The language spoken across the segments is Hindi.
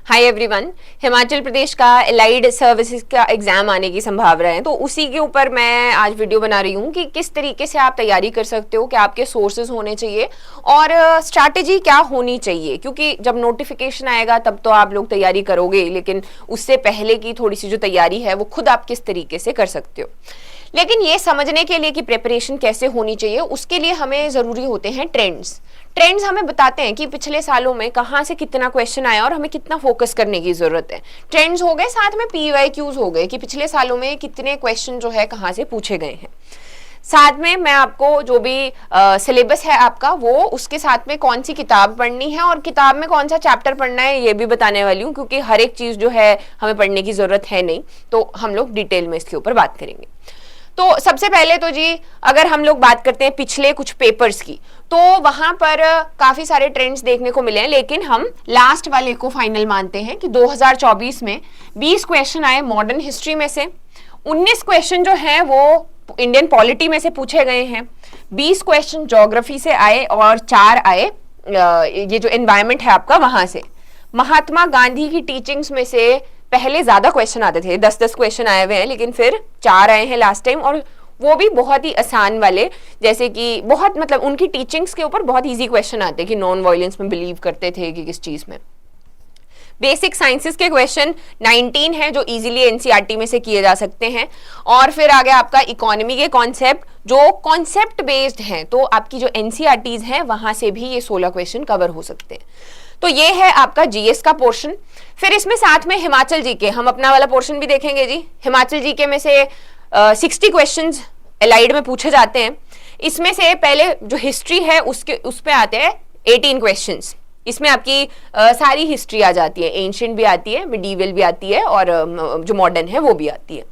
Hi everyone. हिमाचल प्रदेश का एलाइड सर्विसेज का एग्जाम आने की संभावना है, तो उसी के ऊपर मैं आज वीडियो बना रही हूँ कि किस तरीके से आप तैयारी कर सकते हो, क्या आपके सोर्सेज होने चाहिए और स्ट्रैटेजी क्या होनी चाहिए। क्योंकि जब नोटिफिकेशन आएगा तब तो आप लोग तैयारी करोगे, लेकिन उससे पहले की थोड़ी सी जो तैयारी है वो खुद आप किस तरीके से कर सकते हो। लेकिन ये समझने के लिए कि प्रिपरेशन कैसे होनी चाहिए, उसके लिए हमें ज़रूरी होते हैं ट्रेंड्स। ट्रेंड्स हमें बताते हैं कि पिछले सालों में कहाँ से कितना क्वेश्चन आया और हमें कितना फोकस करने की जरूरत है। ट्रेंड्स हो गए, साथ में PYQs हो गए कि पिछले सालों में कितने क्वेश्चन जो है कहाँ से पूछे गए हैं। साथ में मैं आपको जो भी सिलेबस है आपका, वो उसके साथ में कौन सी किताब पढ़नी है और किताब में कौन सा चैप्टर पढ़ना है ये भी बताने वाली हूँ, क्योंकि हर एक चीज़ जो है हमें पढ़ने की ज़रूरत है नहीं, तो हम लोग डिटेल में इसके ऊपर बात करेंगे। तो सबसे पहले तो जी, अगर हम लोग बात करते हैं पिछले कुछ पेपर्स की, तो वहां पर काफी सारे ट्रेंड्स देखने को मिले हैं, लेकिन हम लास्ट वाले को फाइनल मानते हैं कि 2024 में 20 क्वेश्चन आए मॉडर्न हिस्ट्री में से, 19 क्वेश्चन जो हैं वो इंडियन पॉलिटी में से पूछे गए हैं, 20 क्वेश्चन ज्योग्राफी से आए और 4 आए ये जो एनवायरमेंट है आपका वहां से। महात्मा गांधी की टीचिंग्स में से पहले ज्यादा क्वेश्चन आते थे, 10-10 क्वेश्चन आए हुए हैं, लेकिन फिर 4 आए हैं लास्ट टाइम, और वो भी बहुत ही आसान वाले, जैसे कि बहुत मतलब उनकी टीचिंग्स के ऊपर बहुत इजी क्वेश्चन आते हैं कि नॉन वायलेंस में बिलीव करते थे कि किस चीज में। बेसिक साइंसेस के क्वेश्चन 19 है जो इजीली एनसीईआरटी में से किए जा सकते हैं, और फिर आगे आपका इकोनॉमी के कॉन्सेप्ट जो कॉन्सेप्ट बेस्ड हैं, तो आपकी जो एनसीईआरटीज हैं वहां से भी ये 16 क्वेश्चन कवर हो सकते हैं। तो ये है आपका जीएस का पोर्शन। फिर इसमें साथ में हिमाचल जीके, हम अपना वाला पोर्शन भी देखेंगे जी। हिमाचल जीके में से 60 क्वेश्चंस एलाइड में पूछे जाते हैं। इसमें से पहले जो हिस्ट्री है उस पे आते हैं 18 क्वेश्चंस। इसमें आपकी सारी हिस्ट्री आ जाती है, एंशिएंट भी आती है, मिडीवल भी आती है, और जो मॉडर्न है वो भी आती है।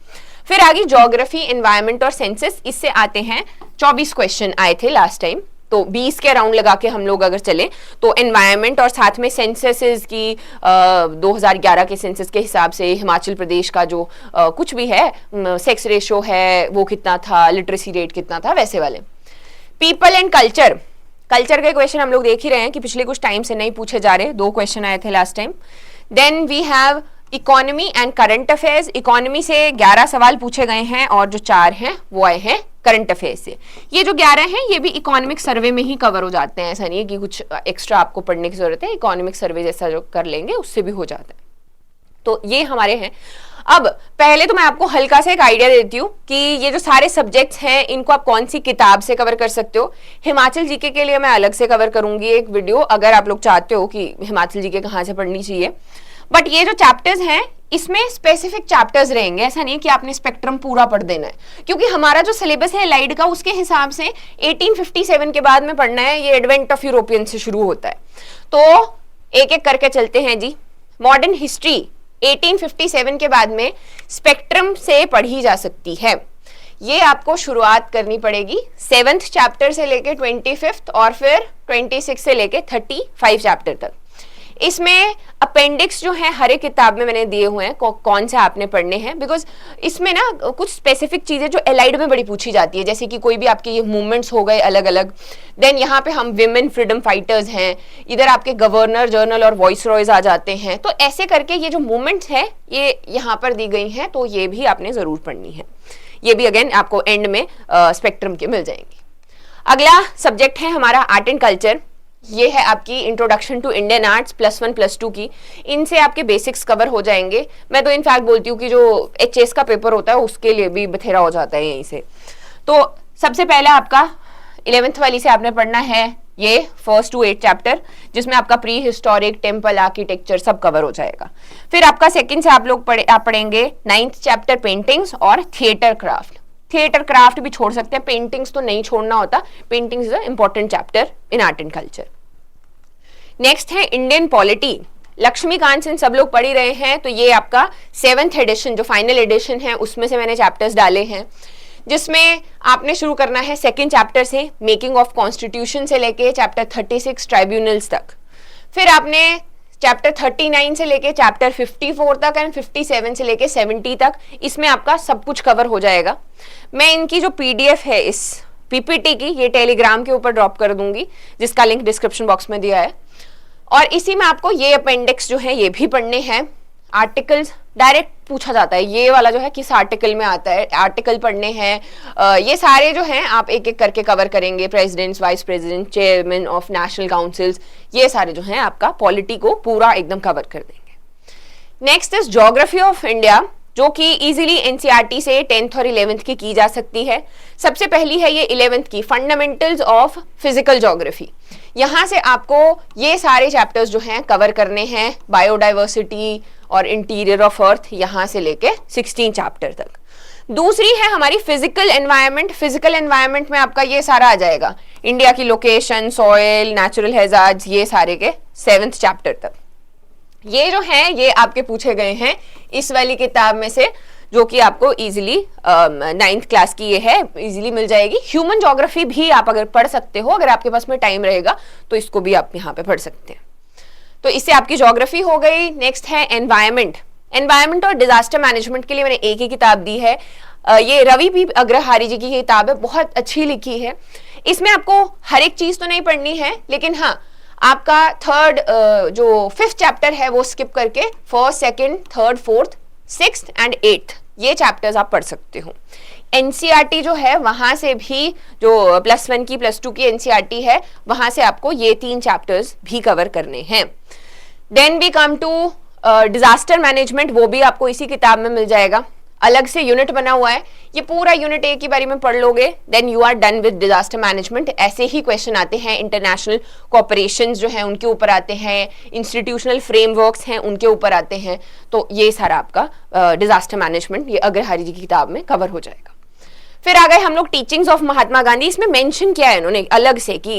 फिर आगे ज्योग्राफी, एनवायरमेंट और सेंसस, इससे आते हैं 24 क्वेश्चन आए थे लास्ट टाइम, तो 20 के राउंड लगा के हम लोग अगर चले तो एनवायरमेंट और साथ में सेंसस की 2011 के सेंसस के हिसाब से हिमाचल प्रदेश का जो कुछ भी है, सेक्स रेशो है वो कितना था, लिटरेसी रेट कितना था, वैसे वाले। पीपल एंड कल्चर, कल्चर के क्वेश्चन हम लोग देख ही रहे हैं कि पिछले कुछ टाइम से नहीं पूछे जा रहे, 2 क्वेश्चन आए थे last time. Then we have economy and current affairs. Economy से 11 सवाल पूछे गए हैं और जो 4 हैं वो आए हैं करंट अफेयर्स से। ये जो 11 हैं ये भी इकोनॉमिक सर्वे में ही कवर हो जाते हैं, ऐसा नहीं है कि कुछ एक्स्ट्रा आपको पढ़ने की जरूरत है, इकोनॉमिक सर्वे जैसा जो कर लेंगे उससे भी हो जाता है। तो ये हमारे हैं। अब पहले तो मैं आपको हल्का सा एक आइडिया देती हूँ कि ये जो सारे सब्जेक्ट्स हैं इनको आप कौन सी किताब से कवर कर सकते हो। हिमाचल जीके के लिए मैं अलग से कवर करूंगी एक वीडियो, अगर आप लोग चाहते हो कि हिमाचल जीके कहाँ से पढ़नी चाहिए। बट ये जो चैप्टर्स हैं इसमें स्पेसिफिक चैप्टर्स रहेंगे, ऐसा नहीं कि आपने स्पेक्ट्रम पूरा पढ़ देना है, क्योंकि हमारा जो सिलेबस है एलाइड का उसके हिसाब से 1857 के बाद में पढ़ना है, ये एडवेंट ऑफ यूरोपियन से शुरू होता है। तो एक एक करके चलते हैं जी। मॉडर्न हिस्ट्री 1857 के बाद में स्पेक्ट्रम से पढ़ी जा सकती है। ये आपको शुरुआत करनी पड़ेगी 7th चैप्टर से लेके 25th और फिर 26 से लेके 35 चैप्टर तक। इसमें अपेंडिक्स जो है हर एक किताब में मैंने दिए हुए हैं कौन से आपने पढ़ने हैं, बिकॉज इसमें ना कुछ स्पेसिफिक चीजें जो एलाइड में बड़ी पूछी जाती है, जैसे कि कोई भी आपके ये मूवमेंट्स हो गए अलग अलग। देन यहाँ पे हम विमेन फ्रीडम फाइटर्स हैं, इधर आपके गवर्नर जनरल और वॉइस रॉयज आ जाते हैं, तो ऐसे करके ये जो मूवमेंट्स हैं ये यहाँ पर दी गई हैं, तो ये भी आपने जरूर पढ़नी है। ये भी अगेन आपको एंड में स्पेक्ट्रम के मिल जाएंगे। अगला सब्जेक्ट है हमारा आर्ट एंड कल्चर। ये है आपकी इंट्रोडक्शन टू इंडियन आर्ट्स +1 +2 की, इनसे आपके बेसिक्स कवर हो जाएंगे। मैं तो इनफैक्ट बोलती हूँ कि जो HS का पेपर होता है उसके लिए भी बथेरा हो जाता है यहीं से। तो सबसे पहला आपका 11th वाली से आपने पढ़ना है ये 1st to 8th चैप्टर, जिसमें आपका प्री हिस्टोरिक, टेम्पल आर्किटेक्चर सब कवर हो जाएगा। फिर आपका 2nd से आप लोग पढ़ेंगे 9th चैप्टर पेंटिंग्स और थिएटर क्राफ्ट। थिएटर क्राफ्ट भी छोड़ सकते हैं, पेंटिंग्स तो नहीं छोड़ना होता, paintings is a important chapter in art and culture. Next है इंडियन पॉलिटी। लक्ष्मीकांत सिंह सब लोग पढ़ ही रहे हैं, तो ये आपका 7th एडिशन जो फाइनल एडिशन है उसमें से मैंने चैप्टर्स डाले हैं, जिसमें आपने शुरू करना है 2nd चैप्टर से, मेकिंग ऑफ कॉन्स्टिट्यूशन से लेके चैप्टर 36 ट्राइब्यूनल्स तक। फिर आपने चैप्टर 39 से लेके चैप्टर 54 तक एंड 57 से लेके 70 तक, इसमें आपका सब कुछ कवर हो जाएगा। मैं इनकी जो PDF है इस PPT की, ये टेलीग्राम के ऊपर ड्रॉप कर दूंगी, जिसका लिंक डिस्क्रिप्शन बॉक्स में दिया है। और इसी में आपको ये अपेंडिक्स जो है ये भी पढ़ने हैं। आर्टिकल्स डायरेक्ट पूछा जाता है, ये वाला जो है किस आर्टिकल में आता है, आर्टिकल पढ़ने हैं। ये सारे जो हैं आप एक एक करके कवर करेंगे, presidents, vice president, chairman of national councils, ये सारे जो हैं आपका पॉलिटी को पूरा एकदम कवर कर देंगे। Next is geography of India, जो कि इजीली एनसीईआरटी से 10th और 11th की जा सकती है। सबसे पहली है ये 11th की, फंडामेंटल्स ऑफ फिजिकल ज्योग्राफी। यहां से आपको ये सारे चैप्टर्स जो हैं कवर करने हैं, बायोडाइवर्सिटी और इंटीरियर ऑफ अर्थ, यहां से लेके 16 चैप्टर तक। दूसरी है हमारी फिजिकल एनवायरनमेंट। फिजिकल एनवायरनमेंट में आपका ये सारा आ जाएगा, इंडिया की लोकेशन, सॉइल, नेचुरल हैजार्ड्स, ये सारे के 7th चैप्टर तक। ये जो है ये आपके पूछे गए हैं इस वाली किताब में से, जो कि आपको इजीली 9th क्लास की ये है, इजीली मिल जाएगी। ह्यूमन ज्योग्राफी भी आप अगर पढ़ सकते हो, अगर आपके पास में टाइम रहेगा तो इसको भी आप यहाँ पे पढ़ सकते हैं। तो इससे आपकी ज्योग्राफी हो गई। नेक्स्ट है एनवायरमेंट। एनवायरमेंट और डिजास्टर मैनेजमेंट के लिए मैंने एक ही किताब दी है, ये रवि पी अग्रहारी जी की किताब है, बहुत अच्छी लिखी है। इसमें आपको हर एक चीज तो नहीं पढ़नी है, लेकिन हाँ आपका जो 5th चैप्टर है वो स्किप करके 1st, 2nd, 3rd, 4th, 6th and 8th ये चैप्टर्स आप पढ़ सकते हो। एनसीईआरटी जो है वहां से भी, जो +1 की +2 की एनसीईआरटी है, वहां से आपको ये 3 चैप्टर्स भी कवर करने हैं। Then we come to disaster management, वो भी आपको इसी किताब में मिल जाएगा, अलग से यूनिट बना हुआ है। ये पूरा यूनिट एक ही बारी में पढ़ लोगे, then you are done with disaster management. ऐसे ही क्वेश्चन आते हैं, इंटरनेशनल कॉर्पोरेशंस जो हैं उनके ऊपर आते हैं, इंस्टीट्यूशनल फ्रेमवर्क्स हैं उनके ऊपर आते हैं। तो ये सारा आपका डिजास्टर मैनेजमेंट ये अग्रहारी जी की किताब में कवर हो जाएगा। फिर आ गए हम लोग टीचिंग्स ऑफ महात्मा गांधी। इसमें मेंशन किया है इन्होंने अलग से कि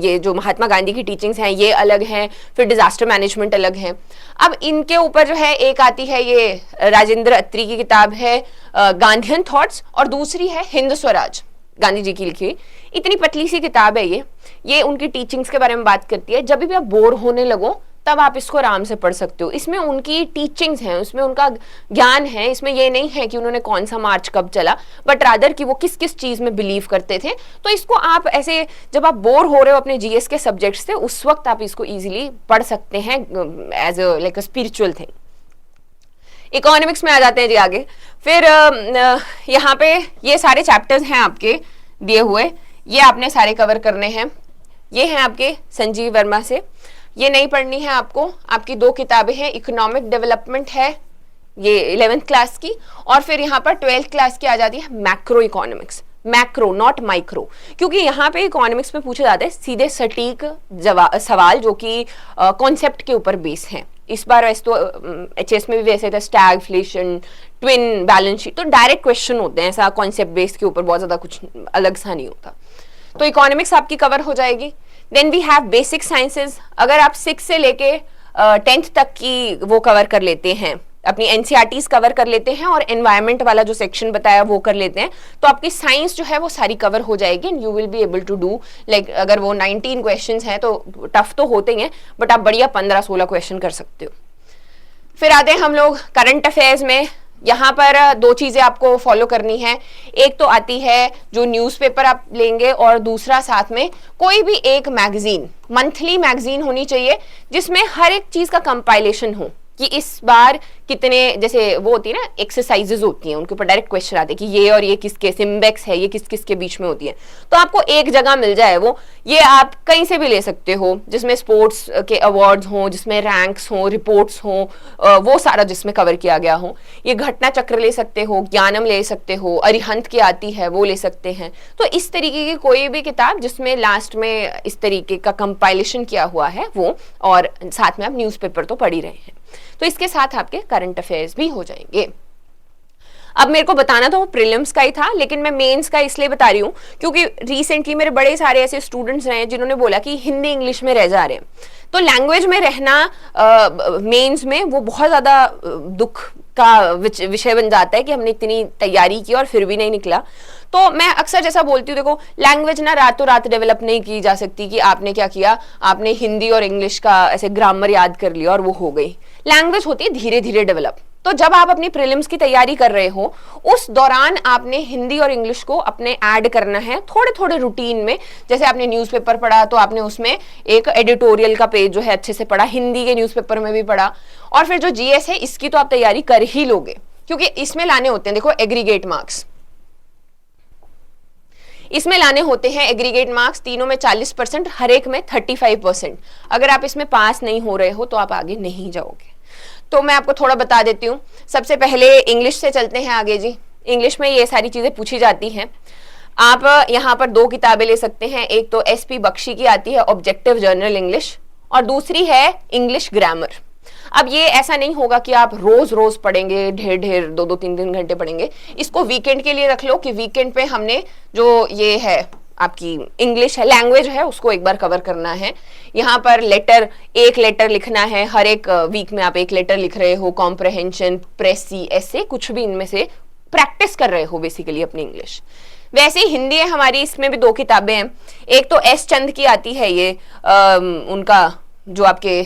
ये जो महात्मा गांधी की टीचिंग्स हैं ये अलग हैं, फिर डिजास्टर मैनेजमेंट अलग है। अब इनके ऊपर जो है एक आती है ये राजेंद्र अत्री की किताब है गांधीयन थॉट्स, और दूसरी है हिंद स्वराज, गांधी जी की लिखी। इतनी पतली सी किताब है ये उनकी टीचिंग्स के बारे में बात करती है। जब भी आप बोर होने लगो तब आप इसको आराम से पढ़ सकते हो। इसमें उनकी टीचिंग्स हैं, उसमें उनका ज्ञान है। इसमें ये नहीं है कि उन्होंने कौन सा मार्च कब चला, बट रादर कि वो किस किस चीज में बिलीव करते थे। तो इसको आप ऐसे जब आप बोर हो रहे हो अपने जीएस के सब्जेक्ट से, उस वक्त आप इसको इजीली पढ़ सकते हैं as like a spiritual thing. Economics में आ जाते हैं जी आगे। फिर यहाँ पे ये सारे चैप्टर्स हैं आपके दिए हुए, ये आपने सारे कवर करने हैं। ये हैं आपके संजीव वर्मा से, ये नहीं पढ़नी है आपको। आपकी 2 किताबें हैं, इकोनॉमिक डेवलपमेंट है ये 11th क्लास की, और फिर यहाँ पर 12th क्लास की आ जाती है macro economics. Macro not micro, क्योंकि यहाँ पे इकोनॉमिक्स में पूछे जाते हैं सीधे सटीक सवाल जो कि कॉन्सेप्ट के ऊपर बेस है। इस बार वैसे तो एचएस में भी वैसे था, स्टैगफ्लेशन, ट्विन बैलेंस शीट, तो डायरेक्ट क्वेश्चन होते हैं, ऐसा कॉन्सेप्ट बेस के ऊपर बहुत ज्यादा कुछ अलग सा नहीं होता। तो इकोनॉमिक्स आपकी कवर हो जाएगी। Then we have basic sciences. अगर आप 6 से लेके 10th तक की वो कवर कर लेते हैं, अपनी एनसीईआरटीज कवर कर लेते हैं और एनवायरनमेंट वाला जो सेक्शन बताया वो कर लेते हैं, तो आपकी साइंस जो है वो सारी कवर हो जाएगी and you will be able to do like, अगर वो 19 क्वेश्चंस हैं तो टफ तो होते ही हैं, बट आप बढ़िया 15-16 क्वेश्चन कर सकते हो। फिर आते हैं हम लोग करंट अफेयर्स में। यहाँ पर 2 चीजें आपको फॉलो करनी है। एक तो आती है जो न्यूज़पेपर आप लेंगे, और दूसरा साथ में कोई भी एक मैगजीन, मंथली मैगजीन होनी चाहिए जिसमें हर एक चीज का कंपाइलेशन हो कि इस बार कितने, जैसे वो होती है ना एक्सरसाइजेज होती हैं, उनके ऊपर डायरेक्ट क्वेश्चन आते हैं कि ये और ये किसके, सिम्बेक्स है ये किस किस के बीच में होती है, तो आपको एक जगह मिल जाए वो। ये आप कहीं से भी ले सकते हो, जिसमें स्पोर्ट्स के अवार्ड्स हो, जिसमें रैंक्स हो, रिपोर्ट्स हो, वो सारा जिसमें कवर किया गया हो। ये घटना चक्र ले सकते हो, ज्ञानम ले सकते हो, अरिहंत की आती है वो ले सकते हैं। तो इस तरीके की कोई भी किताब जिसमें लास्ट में इस तरीके का कंपाइलेशन किया हुआ है वो, और साथ में आप न्यूज़पेपर तो पढ़ ही रहे हैं, तो इसके साथ आपके करंट अफेयर्स भी हो जाएंगे। अब मेरे को बताना तो प्रीलिम्स का ही था, लेकिन मैं मेंस का इसलिए बता रही हूँ क्योंकि रिसेंटली मेरे बड़े सारे ऐसे स्टूडेंट्स रहे हैं जिन्होंने बोला कि हिंदी इंग्लिश में रह जा रहे हैं। तो लैंग्वेज में रहना मेंस में वो बहुत ज़्यादा दुख का विषय बन जाता है कि हमने इतनी तैयारी की और फिर भी नहीं निकला। तो मैं अक्सर जैसा बोलती हूँ, देखो लैंग्वेज ना रातों रात डेवलप नहीं की जा सकती कि आपने क्या किया, आपने हिंदी और इंग्लिश का ऐसे ग्रामर याद कर लिया और वो हो गई। लैंग्वेज होती है धीरे धीरे डेवलप। तो जब आप अपनी प्रीलिम्स की तैयारी कर रहे हो उस दौरान आपने हिंदी और इंग्लिश को अपने ऐड करना है थोड़े थोड़े रूटीन में। जैसे आपने न्यूज़पेपर पढ़ा तो आपने उसमें एक एडिटोरियल का पेज जो है अच्छे से पढ़ा, हिंदी के न्यूज़पेपर में भी पढ़ा, और फिर जो जीएस है इसकी तो आप तैयारी कर ही लोगे, क्योंकि इसमें लाने होते हैं, देखो एग्रीगेट मार्क्स, इसमें लाने होते हैं एग्रीगेट मार्क्स, तीनों में 40%, हर एक में 35%। अगर आप इसमें पास नहीं हो रहे हो तो आप आगे नहीं जाओगे। तो मैं आपको थोड़ा बता देती हूँ। सबसे पहले इंग्लिश से चलते हैं आगे जी। इंग्लिश में ये सारी चीजें पूछी जाती हैं। आप यहाँ पर 2 किताबें ले सकते हैं, एक तो SP बख्शी की आती है ऑब्जेक्टिव जर्नल इंग्लिश, और दूसरी है इंग्लिश ग्रामर। अब ये ऐसा नहीं होगा कि आप रोज रोज पढ़ेंगे, ढेर ढेर 2-2 3-3 घंटे पढ़ेंगे। इसको वीकेंड के लिए रख लो कि वीकेंड पे हमने जो ये है आपकी इंग्लिश है, लैंग्वेज है, उसको एक बार कवर करना है। यहाँ पर एक लेटर लिखना है, हर एक वीक में आप एक लेटर लिख रहे हो, कॉम्प्रहेंशन, प्रेसी, ऐसे कुछ भी इनमें से प्रैक्टिस कर रहे हो बेसिकली अपनी इंग्लिश। वैसे ही हिंदी है हमारी, इसमें भी 2 किताबें हैं। एक तो S चंद की आती है, ये उनका जो आपके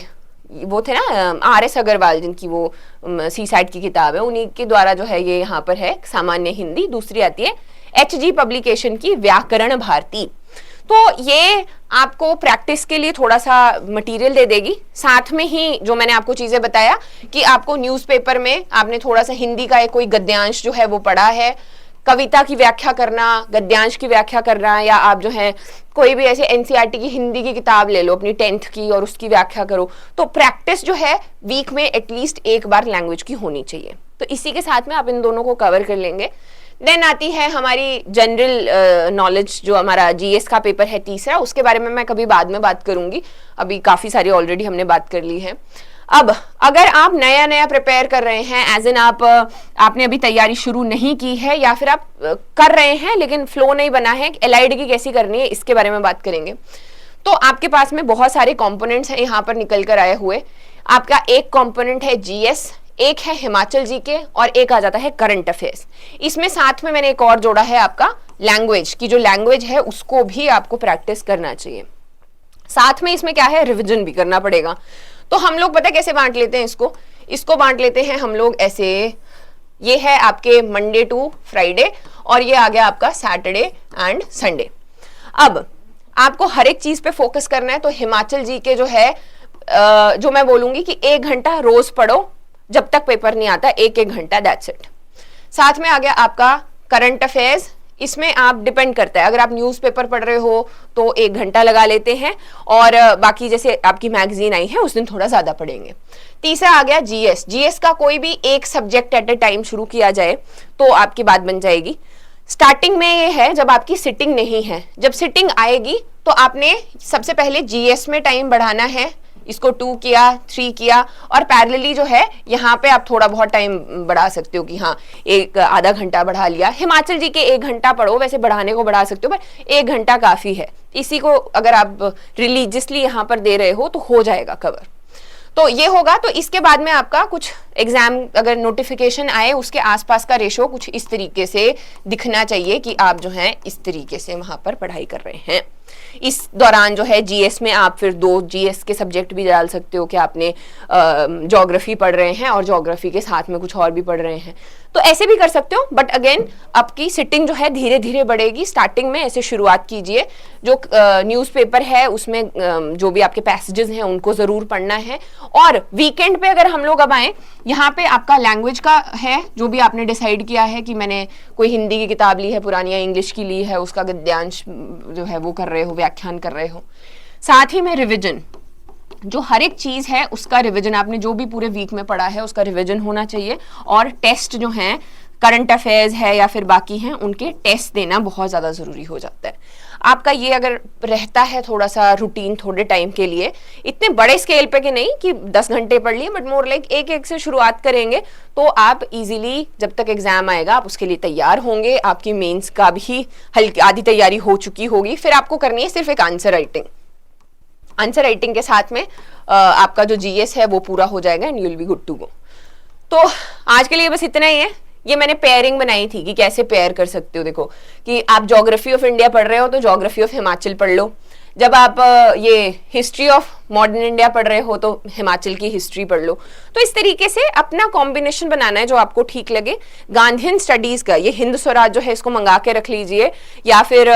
वो थे ना RS अग्रवाल, जिनकी वो सी साइड की किताब है, उन्हीं के द्वारा जो है ये यहाँ पर है सामान्य हिंदी। दूसरी आती है HG पब्लिकेशन की व्याकरण भारती। तो ये आपको प्रैक्टिस के लिए थोड़ा सा मटेरियल दे देगी। साथ में ही जो मैंने आपको चीजें बताया कि आपको न्यूज़पेपर में आपने थोड़ा सा हिंदी का कोई गद्यांश जो है वो पढ़ा है, कविता की व्याख्या करना, गद्यांश की व्याख्या करना, या आप जो है कोई भी ऐसे NCERT की हिंदी की किताब ले लो अपनी 10th की और उसकी व्याख्या करो। तो प्रैक्टिस जो है वीक में एटलीस्ट एक बार लैंग्वेज की होनी चाहिए। तो इसी के साथ में आप इन दोनों को कवर कर लेंगे। देन आती है हमारी जनरल नॉलेज, जो हमारा GS का पेपर है तीसरा, उसके बारे में मैं कभी बाद में बात करूंगी, अभी काफी सारी ऑलरेडी हमने बात कर ली है। अब अगर आप नया नया प्रिपेयर कर रहे हैं, एज इन आपने अभी तैयारी शुरू नहीं की है, या फिर आप कर रहे हैं लेकिन फ्लो नहीं बना है, एलाइड की कैसी करनी है इसके बारे में बात करेंगे। तो आपके पास में बहुत सारे कंपोनेंट्स हैं यहाँ पर निकल कर आए हुए। आपका एक कंपोनेंट है GS, एक है हिमाचल जीके, और एक आ जाता है करंट अफेयर्स। इसमें साथ में मैंने एक और जोड़ा है आपका लैंग्वेज की, जो लैंग्वेज है उसको भी आपको प्रैक्टिस करना चाहिए। साथ में इसमें क्या है, रिविजन भी करना पड़ेगा। तो हम लोग पता कैसे बांट लेते हैं इसको बांट लेते हैं हम लोग ऐसे, ये है आपके मंडे टू फ्राइडे, और ये आ गया आपका सैटरडे एंड संडे। अब आपको हर एक चीज पे फोकस करना है। तो हिमाचल जी के जो है जो मैं बोलूंगी कि 1 घंटा रोज पढ़ो, जब तक पेपर नहीं आता 1-1 घंटा, दैट्स इट। साथ में आ गया आपका करंट अफेयर्स। इसमें आप डिपेंड करता है, अगर आप न्यूज़पेपर पढ़ रहे हो तो 1 घंटा लगा लेते हैं, और बाकी जैसे आपकी मैगजीन आई है उस दिन थोड़ा ज्यादा पढ़ेंगे। तीसरा आ गया GS का कोई भी एक सब्जेक्ट एट ए टाइम शुरू किया जाए तो आपकी बात बन जाएगी। स्टार्टिंग में ये है जब आपकी सिटिंग नहीं है, जब सिटिंग आएगी तो आपने सबसे पहले GS में टाइम बढ़ाना है, इसको 2 किया, 3 किया, और पैरेलली जो है यहाँ पे आप थोड़ा बहुत टाइम बढ़ा सकते हो कि हाँ 1-आधा घंटा बढ़ा लिया। हिमाचल जी के 1 घंटा पढ़ो, वैसे बढ़ाने को बढ़ा सकते हो पर 1 घंटा काफी है। इसी को अगर आप रिलीजियसली यहाँ पर दे रहे हो तो हो जाएगा कवर। तो ये होगा। तो इसके बाद में आपका कुछ एग्जाम अगर नोटिफिकेशन आए उसके आसपास का रेशो कुछ इस तरीके से दिखना चाहिए कि आप जो है इस तरीके से वहां पर पढ़ाई कर रहे हैं। इस दौरान जो है GS में आप फिर 2 GS के सब्जेक्ट भी डाल सकते हो कि आपने ज्योग्राफी पढ़ रहे हैं और ज्योग्राफी के साथ में कुछ और भी पढ़ रहे हैं, तो ऐसे भी कर सकते हो। बट अगेन आपकी सिटिंग जो है धीरे धीरे बढ़ेगी। स्टार्टिंग में ऐसे शुरुआत कीजिए, जो न्यूज़पेपर है उसमें जो भी आपके पैसेजेस हैं उनको जरूर पढ़ना है। और वीकेंड पे अगर हम लोग अब आए, यहाँ पे आपका लैंग्वेज का है, जो भी आपने डिसाइड किया है कि मैंने कोई हिंदी की किताब ली है पुरानी या इंग्लिश की ली है, उसका गद्यांश जो है वो कर रहे हो, व्याख्यान कर रहे हो। साथ ही में रिविजन, जो हर एक चीज है उसका रिवीजन, आपने जो भी पूरे वीक में पढ़ा है उसका रिवीजन होना चाहिए। और टेस्ट जो हैं, करंट अफेयर्स है या फिर बाकी हैं, उनके टेस्ट देना बहुत ज़्यादा ज़रूरी हो जाता है। आपका ये अगर रहता है थोड़ा सा रूटीन थोड़े टाइम के लिए, इतने बड़े स्केल पे कि नहीं कि 10 घंटे पढ़ लिए, बट मोर लाइक एक से शुरुआत करेंगे तो आप इजीली जब तक एग्जाम आएगा आप उसके लिए तैयार होंगे। आपकी मेंस का भी हल्की आधी तैयारी हो चुकी होगी। फिर आपको करनी है सिर्फ एक आंसर राइटिंग। आंसर राइटिंग के साथ में आपका जो जीएस है वो पूरा हो जाएगा and you will be good to go. तो आज के लिए बस इतना ही है। ये मैंने पेयरिंग बनाई थी कि कैसे पेयर कर सकते हो। देखो कि आप ज्योग्राफी ऑफ इंडिया पढ़ रहे हो तो ज्योग्राफी ऑफ हिमाचल पढ़ लो। जब आप ये हिस्ट्री ऑफ मॉडर्न इंडिया पढ़ रहे हो तो हिमाचल की हिस्ट्री पढ़ लो। तो इस तरीके से अपना कॉम्बिनेशन बनाना है जो आपको ठीक लगे। गांधीयन स्टडीज का ये हिंद स्वराज जो है इसको मंगा के रख लीजिए, या फिर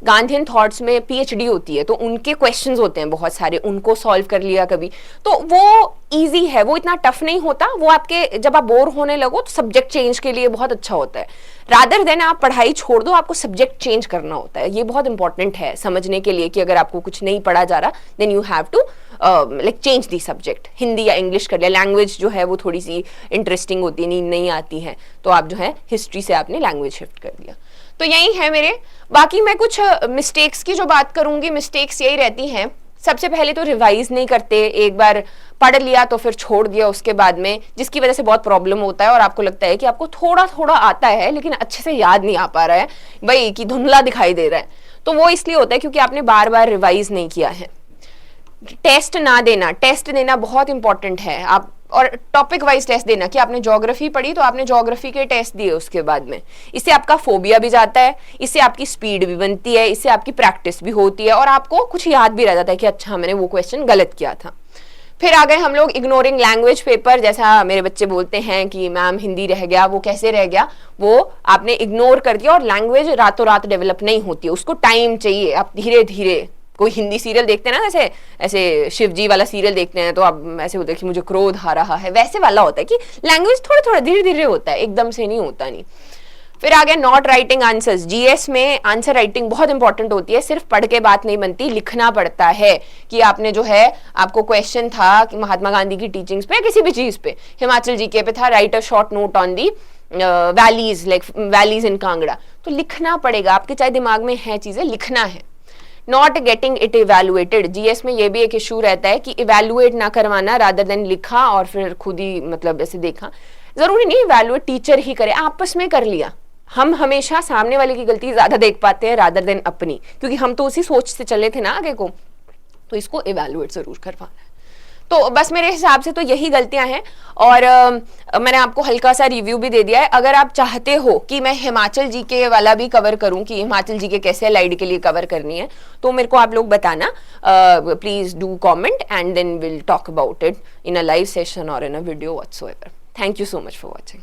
गांधीयन थॉट्स में पीएचडी होती है तो उनके क्वेश्चंस होते हैं बहुत सारे, उनको सॉल्व कर लिया कभी, तो वो इजी है, वो इतना टफ नहीं होता। वो आपके जब आप बोर होने लगो तो सब्जेक्ट चेंज के लिए बहुत अच्छा होता है। रादर देन आप पढ़ाई छोड़ दो, आपको सब्जेक्ट चेंज करना होता है। ये बहुत इंपॉर्टेंट है समझने के लिए कि अगर आपको कुछ नहीं पढ़ा जा रहा then you have to like change the subject. Hindi या इंग्लिश कर लिया, लैंग्वेज जो है वो थोड़ी सी इंटरेस्टिंग होती है, नींद नहीं आती है, तो आप जो है हिस्ट्री से आपने लैंग्वेज शिफ्ट कर दिया। तो यही है मेरे। बाकी मैं कुछ मिस्टेक्स की जो बात करूंगी, मिस्टेक्स यही रहती हैं, सबसे पहले तो रिवाइज नहीं करते, एक बार पढ़ लिया तो फिर छोड़ दिया उसके बाद में, जिसकी वजह से बहुत प्रॉब्लम होता है और आपको लगता है कि आपको थोड़ा थोड़ा आता है लेकिन अच्छे से याद नहीं आ पा रहा है, भाई कि धुंधला दिखाई दे रहा है। तो वो इसलिए होता है क्योंकि आपने बार बार रिवाइज नहीं किया है। टेस्ट ना देना, टेस्ट देना बहुत इंपॉर्टेंट है। आप और टॉपिक वाइज टेस्ट देना कि आपने ज्योग्राफी पढ़ी तो आपने ज्योग्राफी के टेस्ट दिए उसके बाद में, इससे आपका फोबिया भी जाता है, इससे आपकी स्पीड भी बनती है, इससे आपकी प्रैक्टिस भी होती है और आपको कुछ याद भी रह जाता है कि अच्छा मैंने वो क्वेश्चन गलत किया था। फिर आ गए हम लोग इग्नोरिंग लैंग्वेज पेपर, जैसा मेरे बच्चे बोलते हैं कि मैम हिंदी रह गया, वो कैसे रह गया, वो आपने इग्नोर कर दिया। और लैंग्वेज रातों रात डेवलप नहीं होती है, उसको टाइम चाहिए। आप धीरे धीरे, कोई हिंदी सीरियल देखते हैं ना, जैसे ऐसे शिव जी वाला सीरियल देखते हैं तो आप ऐसे होता है कि मुझे क्रोध आ रहा है, वैसे वाला होता है कि लैंग्वेज थोड़ा थोड़ा धीरे धीरे होता है, एकदम से नहीं होता नहीं। फिर आ गया नॉट राइटिंग आंसर्स। जीएस में आंसर राइटिंग बहुत इंपॉर्टेंट होती है, सिर्फ पढ़ के बात नहीं बनती, लिखना पड़ता है कि आपने जो है, आपको क्वेश्चन था कि महात्मा गांधी की टीचिंग्स पे, किसी भी चीज पे, हिमाचल जीके पे था, write a short note on the valleys, like valleys in Kangra, तो लिखना पड़ेगा, आपके चाहे दिमाग में है चीजें, लिखना है। Not getting it evaluated, GS में ये भी एक इशू रहता है कि इवेलुएट ना करवाना, रादर देन लिखा और फिर खुद ही मतलब ऐसे देखा। जरूरी नहीं इवेलुएट टीचर ही करे, आपस में कर लिया। हम हमेशा सामने वाले की गलती ज्यादा देख पाते हैं रादर देन अपनी, क्योंकि हम तो उसी सोच से चले थे ना आगे को, तो इसको इवेलुएट जरूर करवाना है। तो बस मेरे हिसाब से तो यही गलतियां हैं। और मैंने आपको हल्का सा रिव्यू भी दे दिया है। अगर आप चाहते हो कि मैं हिमाचल जीके वाला भी कवर करूं, कि हिमाचल जीके कैसे एलाइड के लिए कवर करनी है, तो मेरे को आप लोग बताना, please do comment and then will talk about it in a live session और in a video whatsoever. Thank you so much for watching.